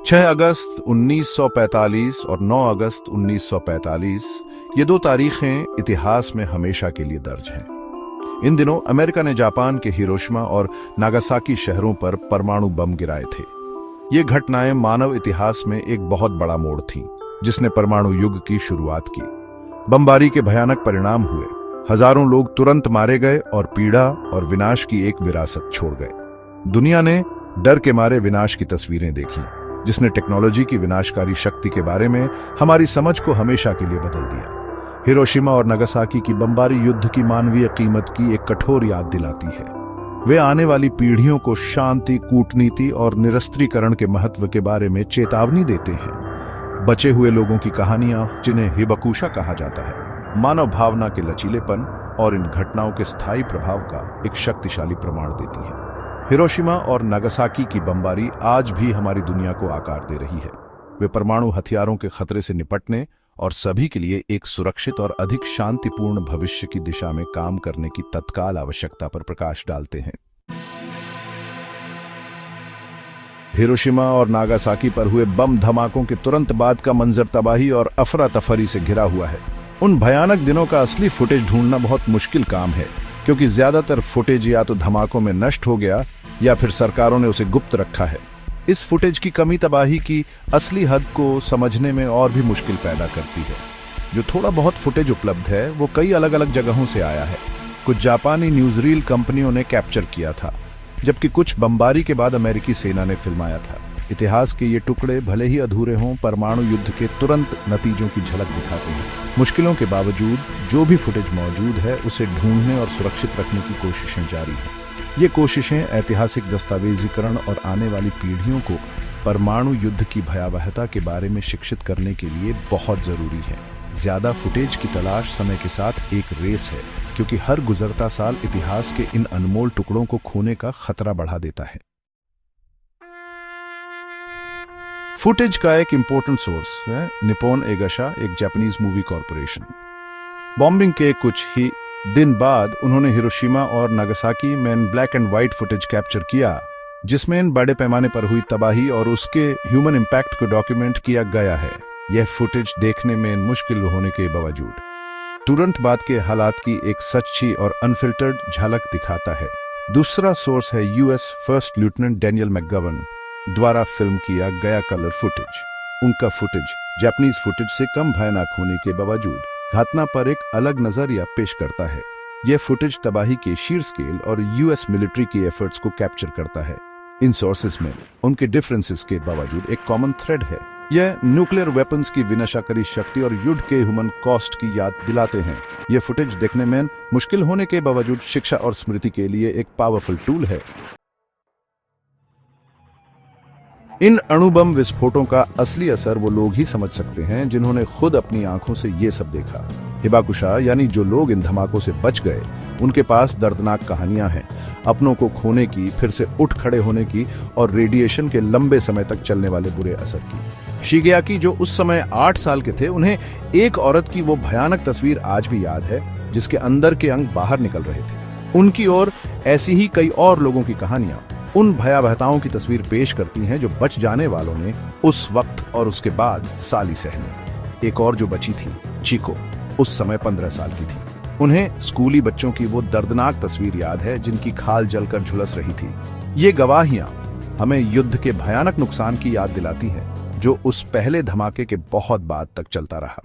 6 अगस्त 1945 और 9 अगस्त 1945 ये 2 तारीखें इतिहास में हमेशा के लिए दर्ज हैं। इन दिनों अमेरिका ने जापान के हिरोशिमा और नागासाकी शहरों पर परमाणु बम गिराए थे। ये घटनाएं मानव इतिहास में एक बहुत बड़ा मोड़ थीं, जिसने परमाणु युग की शुरुआत की। बमबारी के भयानक परिणाम हुए। हजारों लोग तुरंत मारे गए और पीड़ा और विनाश की एक विरासत छोड़ गए। दुनिया ने डर के मारे विनाश की तस्वीरें देखी, जिसने टेक्नोलॉजी की विनाशकारी शक्ति के बारे में हमारी समझ को हमेशा के लिए बदल दिया। हिरोशिमा और नागासाकी की बमबारी युद्ध की मानवीय कीमत की एक कठोर याद दिलाती है। वे आने वाली पीढ़ियों को शांति, कूटनीति और निरस्त्रीकरण के महत्व के बारे में चेतावनी देते हैं। बचे हुए लोगों की कहानियां, जिन्हें हिबाकुशा कहा जाता है, मानव भावना के लचीलेपन और इन घटनाओं के स्थायी प्रभाव का एक शक्तिशाली प्रमाण देती है। हिरोशिमा और नागासाकी की बमबारी आज भी हमारी दुनिया को आकार दे रही है। वे परमाणु हथियारों के खतरे से निपटने और सभी के लिए एक सुरक्षित और अधिक शांतिपूर्ण भविष्य की दिशा में काम करने की तत्काल आवश्यकता पर प्रकाश डालते हैं। हिरोशिमा और नागासाकी पर हुए बम धमाकों के तुरंत बाद का मंजर तबाही और अफरा तफरी से घिरा हुआ है। उन भयानक दिनों का असली फुटेज ढूंढना बहुत मुश्किल काम है, क्योंकि ज्यादातर फुटेज या तो धमाकों में नष्ट हो गया या फिर सरकारों ने उसे गुप्त रखा है। इस फुटेज की कमी तबाही की असली हद को समझने में और भी मुश्किल पैदा करती है। जो थोड़ा बहुत फुटेज उपलब्ध है वो कई अलग अलग जगहों से आया है। कुछ जापानी न्यूज़रील कंपनियों ने कैप्चर किया था, जबकि कुछ बमबारी के बाद अमेरिकी सेना ने फिल्माया था। इतिहास के ये टुकड़े भले ही अधूरे हों, परमाणु युद्ध के तुरंत नतीजों की झलक दिखाते हैं। मुश्किलों के बावजूद जो भी फुटेज मौजूद है उसे ढूंढने और सुरक्षित रखने की कोशिशें जारी हैं। ये कोशिशें ऐतिहासिक दस्तावेजीकरण और आने वाली पीढ़ियों को परमाणु युद्ध की भयावहता के बारे में शिक्षित करने के लिए बहुत जरूरी है। ज्यादा फुटेज की तलाश समय के साथ एक रेस है, क्योंकि हर गुजरता साल इतिहास के इन अनमोल टुकड़ों को खोने का खतरा बढ़ा देता है। फुटेज का एक इंपॉर्टेंट सोर्स है निप्पॉन एगाशा, एक जापानीज मूवी कॉर्पोरेशन। बॉम्बिंग के कुछ ही दिन बाद उन्होंने हिरोशिमा और नागासाकी में black and white footage capture किया, जिसमें इन बड़े पैमाने पर हुई तबाही और उसके ह्यूमन इंपैक्ट को डॉक्यूमेंट किया गया है। यह फुटेज देखने में मुश्किल होने के बावजूद तुरंत बाद के हालात की एक सच्ची और अनफिल्टर्ड झलक दिखाता है। दूसरा सोर्स है यूएस फर्स्ट लेफ्टिनेंट डैनियल मैकगवन द्वारा फिल्म किया गया कलर फुटेज। उनका फुटेज जापानीज फुटेज से कम भयानक होने के बावजूद घटना पर एक अलग नजरिया पेश करता है। यह फुटेज तबाही के शीर स्केल और यूएस मिलिट्री के एफर्ट्स को कैप्चर करता है। इन सोर्सेस में उनके डिफरेंसेस के बावजूद एक कॉमन थ्रेड है। यह न्यूक्लियर वेपन्स की विनाशकारी शक्ति और युद्ध के ह्यूमन कॉस्ट की याद दिलाते हैं। यह फुटेज देखने में मुश्किल होने के बावजूद शिक्षा और स्मृति के लिए एक पावरफुल टूल है। इन अणुबम विस्फोटों का असली असर वो लोग ही समझ सकते हैं जिन्होंने खुद अपनी आंखों से ये सब देखा। हिबाकुशा यानी जो लोग इन धमाकों से बच गए, उनके पास दर्दनाक कहानियां हैं, अपनों को खोने की, फिर से उठ खड़े होने की और रेडिएशन के लंबे समय तक चलने वाले बुरे असर की। शिगेयाकी जो उस समय 8 साल के थे, उन्हें एक औरत की वो भयानक तस्वीर आज भी याद है जिसके अंदर के अंग बाहर निकल रहे थे। उनकी और ऐसी ही कई और लोगों की कहानियां उन भयावहताओं की तस्वीर पेश करती हैं जो बच जाने वालों ने उस वक्त और उसके बाद साली सहनी। एक और जो बची थी, चीको, उस समय 15 साल की थी। उन्हें स्कूली बच्चों की वो दर्दनाक तस्वीर याद है जिनकी खाल जलकर झुलस रही थी। ये गवाहियां हमें युद्ध के भयानक नुकसान की याद दिलाती हैं, जो उस पहले धमाके के बहुत बाद तक चलता रहा।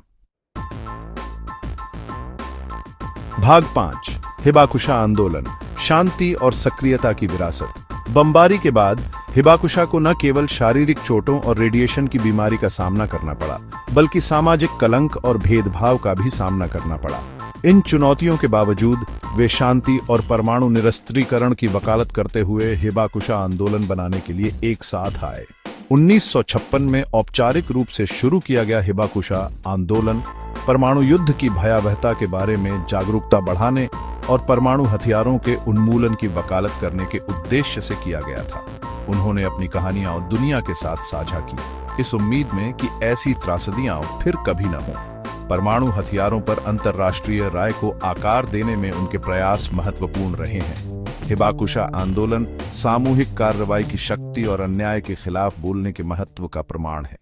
भाग 5, हिबाकुशा आंदोलन, शांति और सक्रियता की विरासत। बमबारी के बाद हिबाकुशा को न केवल शारीरिक चोटों और रेडिएशन की बीमारी का सामना करना पड़ा, बल्कि सामाजिक कलंक और भेदभाव का भी सामना करना पड़ा। इन चुनौतियों के बावजूद वे शांति और परमाणु निरस्त्रीकरण की वकालत करते हुए हिबाकुशा आंदोलन बनाने के लिए एक साथ आए। 1956 में औपचारिक रूप से शुरू किया गया हिबाकुशा आंदोलन परमाणु युद्ध की भयावहता के बारे में जागरूकता बढ़ाने और परमाणु हथियारों के उन्मूलन की वकालत करने के उद्देश्य से किया गया था। उन्होंने अपनी कहानियां दुनिया के साथ साझा की, इस उम्मीद में कि ऐसी त्रासदियां फिर कभी न हों। परमाणु हथियारों पर अंतर्राष्ट्रीय राय को आकार देने में उनके प्रयास महत्वपूर्ण रहे हैं। हिबाकुशा आंदोलन सामूहिक कार्रवाई की शक्ति और अन्याय के खिलाफ बोलने के महत्व का प्रमाण है।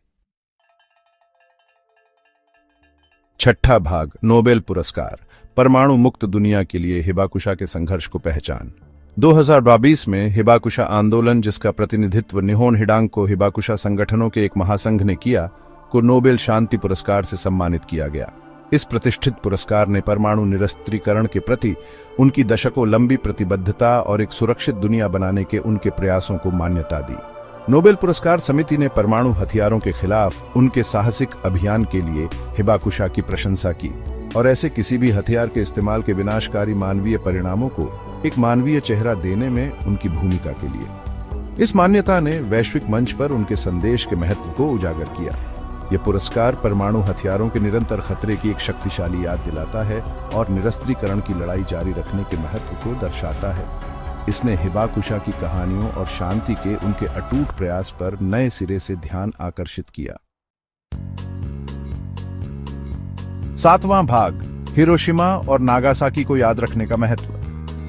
छठा भाग, नोबेल पुरस्कार, परमाणु मुक्त दुनिया के लिए हिबाकुशा के संघर्ष को पहचान। 2022 में हिबाकुशा आंदोलन, जिसका प्रतिनिधित्व निहोन हिडांको हिबाकुशा संगठनों के एक महासंघ ने किया, को नोबेल शांति पुरस्कार से सम्मानित किया गया। इस प्रतिष्ठित पुरस्कार ने परमाणु निरस्त्रीकरण के प्रति उनकी दशकों लंबी प्रतिबद्धता और एक सुरक्षित दुनिया बनाने के उनके प्रयासों को मान्यता दी। नोबेल पुरस्कार समिति ने परमाणु हथियारों के खिलाफ उनके साहसिक अभियान के लिए हिबाकुशा की प्रशंसा की और ऐसे किसी भी हथियार के इस्तेमाल के विनाशकारी मानवीय परिणामों को एक मानवीय चेहरा देने में उनकी भूमिका के लिए। इस मान्यता ने वैश्विक मंच पर उनके संदेश के महत्व को उजागर किया। यह पुरस्कार परमाणु हथियारों के निरंतर खतरे की एक शक्तिशाली याद दिलाता है और निरस्त्रीकरण की लड़ाई जारी रखने के महत्व को दर्शाता है। इसने हिबाकुशा की कहानियों और शांति के उनके अटूट प्रयास पर नए सिरे से ध्यान आकर्षित किया। सातवां भाग, हिरोशिमा और नागासाकी को याद रखने का महत्व।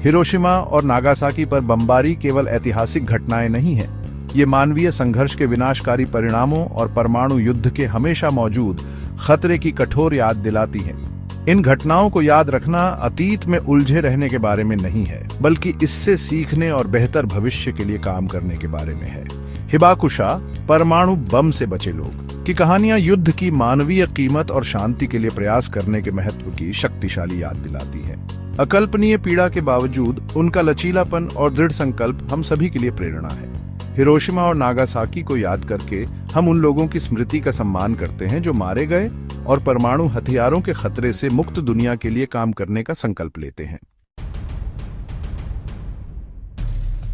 हिरोशिमा और नागासाकी पर बमबारी केवल ऐतिहासिक घटनाएं नहीं हैं, ये मानवीय संघर्ष के विनाशकारी परिणामों और परमाणु युद्ध के हमेशा मौजूद खतरे की कठोर याद दिलाती हैं। इन घटनाओं को याद रखना अतीत में उलझे रहने के बारे में नहीं है, बल्कि इससे सीखने और बेहतर भविष्य के लिए काम करने के बारे में है। हिबाकुशा, परमाणु बम से बचे लोग की कहानियां युद्ध की मानवीय कीमत और शांति के लिए प्रयास करने के महत्व की शक्तिशाली याद दिलाती है। अकल्पनीय पीड़ा के बावजूद उनका लचीलापन और दृढ़ संकल्प हम सभी के लिए प्रेरणा है। हिरोशिमा और नागासाकी को याद करके हम उन लोगों की स्मृति का सम्मान करते हैं जो मारे गए और परमाणु हथियारों के खतरे से मुक्त दुनिया के लिए काम करने का संकल्प लेते हैं।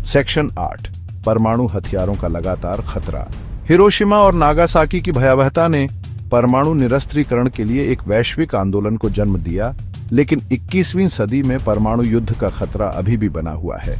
सेक्शन 8, परमाणु हथियारों का लगातार खतरा। हिरोशिमा और नागासाकी की भयावहता ने परमाणु निरस्त्रीकरण के लिए एक वैश्विक आंदोलन को जन्म दिया, लेकिन 21वीं सदी में परमाणु युद्ध का खतरा अभी भी बना हुआ है।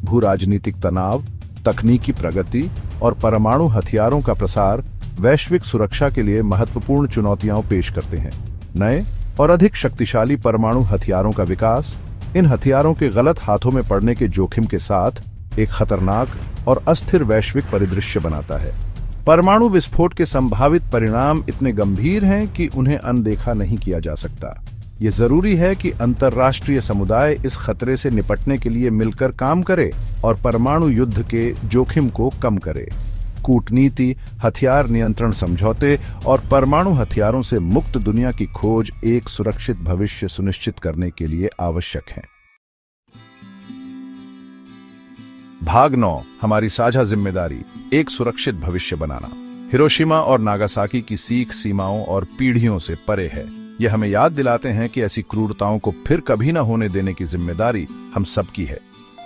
भू राजनीतिक तनाव, तकनीकी प्रगति और परमाणु हथियारों का प्रसार वैश्विक सुरक्षा के लिए महत्वपूर्ण चुनौतियां पेश करते हैं। नए और अधिक शक्तिशाली परमाणु हथियारों का विकास इन हथियारों के गलत हाथों में पड़ने के जोखिम के साथ एक खतरनाक और अस्थिर वैश्विक परिदृश्य बनाता है। परमाणु विस्फोट के संभावित परिणाम इतने गंभीर हैं कि उन्हें अनदेखा नहीं किया जा सकता। ये जरूरी है कि अंतर्राष्ट्रीय समुदाय इस खतरे से निपटने के लिए मिलकर काम करे और परमाणु युद्ध के जोखिम को कम करे। कूटनीति, हथियार नियंत्रण समझौते और परमाणु हथियारों से मुक्त दुनिया की खोज एक सुरक्षित भविष्य सुनिश्चित करने के लिए आवश्यक है। भाग 9, हमारी साझा जिम्मेदारी, एक सुरक्षित भविष्य बनाना। हिरोशिमा और नागासाकी की सीख सीमाओं और पीढ़ियों से परे है। यह हमें याद दिलाते हैं कि ऐसी क्रूरताओं को फिर कभी न होने देने की जिम्मेदारी हम सबकी है।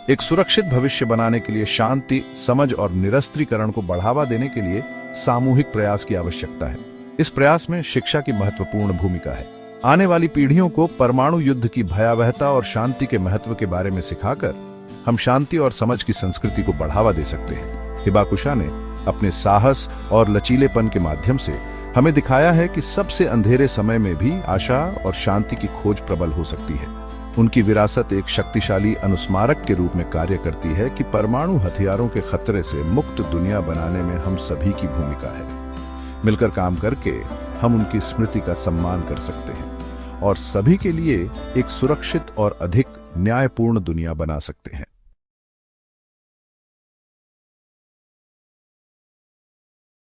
एक सुरक्षित भविष्य बनाने के लिए शांति, समझ और निरस्त्रीकरण को बढ़ावा देने के लिए सामूहिक प्रयास की आवश्यकता है। इस प्रयास में शिक्षा की महत्वपूर्ण भूमिका है। आने वाली पीढ़ियों को परमाणु युद्ध की भयावहता और शांति के महत्व के बारे में सिखाकर हम शांति और समझ की संस्कृति को बढ़ावा दे सकते हैं। हिबाकुशा ने अपने साहस और लचीलेपन के माध्यम से हमें दिखाया है कि सबसे अंधेरे समय में भी आशा और शांति की खोज प्रबल हो सकती है। उनकी विरासत एक शक्तिशाली अनुस्मारक के रूप में कार्य करती है कि परमाणु हथियारों के खतरे से मुक्त दुनिया बनाने में हम सभी की भूमिका है। मिलकर काम करके हम उनकी स्मृति का सम्मान कर सकते हैं और सभी के लिए एक सुरक्षित और अधिक न्यायपूर्ण दुनिया बना सकते हैं।